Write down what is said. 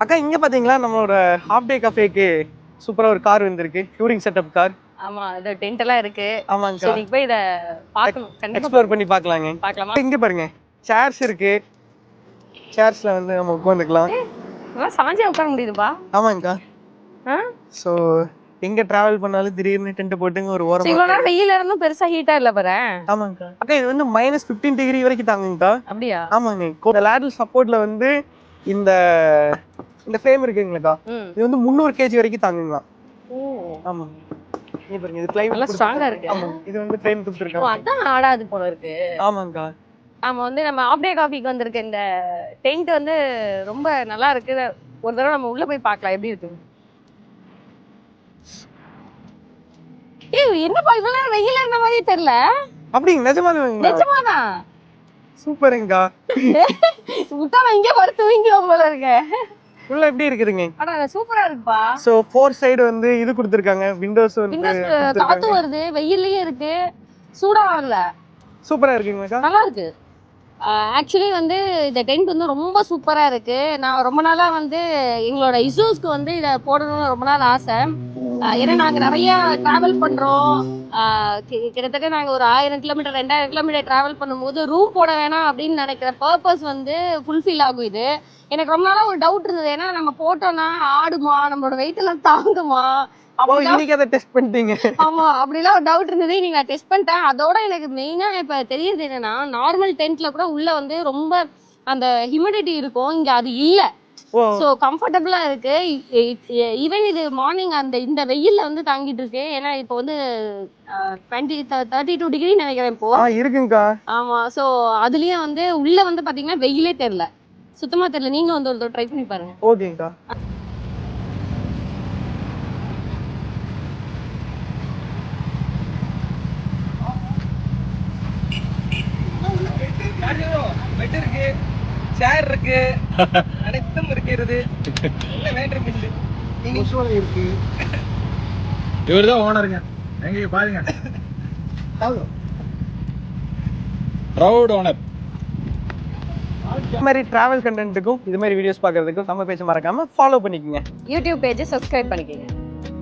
அக்கா இங்க பாத்தீங்களா நம்மளோட ஹாஃப் டே கஃபேக்கு சூப்பரா ஒரு கார் வந்திருக்கு, டூரிங் செட்டப் கார். ஆமா, இது டென்ட் எல்லாம் இருக்கு. ஆமாங்க, சோ நீங்க போய் இத பார்க்கணும், கண்டிப்பா எக்ஸ்ப்ளோர் பண்ணி பார்க்கலாங்க. பார்க்கலாமா? இங்க பாருங்க சேர்ஸ் இருக்கு, சேர்ஸ்ல வந்து நம்ம உட்காந்துக்கலாம். நல்லா சாஞ்சே உட்கார முடியுதுப்பா. ஆமாங்கக்கா. ஸோ எங்க டிராவல் பண்ணாலும் திடீர்னு டென்ட் போட்டுங்க ஒரு ஓரமா. இவ்வளவு நேரம் வெயில இருந்தும் பெருசா ஹீட்டா இல்ல பாரு. ஆமாங்கக்கா. அக்கா இது வந்து -15 டிகிரி வரைக்கும் தாங்குங்கக்கா. அப்படியா? ஆமாங்க. இந்த லேடல் சப்போர்ட்ல வந்து இந்த இந்த ஃப்ரேம் இருக்குங்களா, இது வந்து 300 kg வரைக்கும் தாங்குங்களா. ஓ ஆமா. நீ பாருங்க இது கிளைம் நல்லா ஸ்ட்ராங்கா இருக்கு. ஆமா இது வந்து ஃப்ரேம் கொடுத்திருக்காங்க. ஓ அதான் ஆடாது போல இருக்கு. ஆமாங்கக்கா. ஆமா வந்து நம்ம ஆஃப் டே காஃபிக்கு வந்திருக்க இந்த டென்ட் வந்து ரொம்ப நல்லா இருக்கு. ஒரு தடவை நம்ம உள்ள போய் பார்க்கலாம் எப்படி இருக்கு. ஏய் என்னப்பா இவ்வளவு நேரம் வெயில இருந்த மாதிரியே தெரியல. அப்படிங்க? நிஜமாதான். சூப்பருங்கக்கா. முட்டாள இங்க படுத்து தூங்கிடுவோம் போல இருக்கு. உள்ள எப்படி இருக்குதுங்க? அட சூப்பரா இருக்குப்பா. சோ 4 சைடு வந்து இது கொடுத்திருக்காங்க, விண்டோஸ் வந்து காத்து வருது, வெயில்லயே இருக்கு, சூடா வரல. சூப்பரா இருக்குங்க. நல்லா இருக்கு. ஆக்சுவலி வந்து இந்த டென்ட் வந்து ரொம்ப சூப்பரா இருக்கு. நான் ரொம்ப நாளா வந்து எங்களோட இஷ்யூஸ்க்கு வந்து இதை போடணும்னு ரொம்ப நாள் ஆசை. ஏன்னா நாங்க நிறைய டிராவல் பண்றோம். கிட்டத்தட்ட நாங்க ஒரு 1000 கிலோமீட்டர் 2000 கிலோமீட்டர் டிராவல் பண்ணும்போது ரூம் போட வேணாம் அப்படின்னு நினைக்கிற பர்பஸ் வந்து ஃபுல்ஃபில் ஆகும். இது எனக்கு ரொம்ப நாளா ஒரு டவுட் இருந்தது. ஏன்னா நம்ம போட்டோம்னா ஆடுமா, நம்மளோட வெயிட் எல்லாம் தாங்குமா, இன்னைக்கு அதை டெஸ்ட் பண்ணிட்டீங்க. ஆமா அப்படிலாம் ஒரு டவுட் இருந்தது. இன்னைக்கு நான் டெஸ்ட் பண்ணிட்டேன். அதோட எனக்கு மெயினா இப்ப தெரியுது என்னன்னா, நார்மல் டென்ட்ல கூட உள்ள வந்து ரொம்ப அந்த ஹியூமிடிட்டி இருக்கும், இங்க அது இல்ல. சோ கம்ஃபர்டபுளா இருக்கு. ஈவன் இது மார்னிங் அந்த இந்த வெயில்ல வந்து தாங்கிட்டு இருக்கு. ஏன்னா இப்போ வந்து 32 டிகிரி நினைக்கிறேன் இப்போ இருக்குங்கக்கா. ஆமா சோ அதுலயே வந்து உள்ள வந்து பாத்தீங்கன்னா வெயிலே தெரியல, சுத்தமா தெரியல. நீங்க வந்து ஒரு ட்ரை பண்ணி பாருங்க. ஓகேங்கக்கா. பெட் இருக்கு, சேர் இருக்கு, அனைத்தும் இருக்கிறது. என்ன வேண்டும் இல்லை. நீங்க சூழல் இருக்கு. இவர்தான் ஓனருங்க. எங்க பாருங்க. Proud owner. இந்த மாதிரி டிராவல் கண்டென்ட்டுக்கும் இது மாதிரி வீடியோஸ் பார்க்கறதுக்கும் நம்ம பேஜ் மறக்காம ஃபாலோ பண்ணிக்கோங்க. யூடியூப் பேஜை சப்ஸ்கிரைப் பண்ணிக்கோங்க.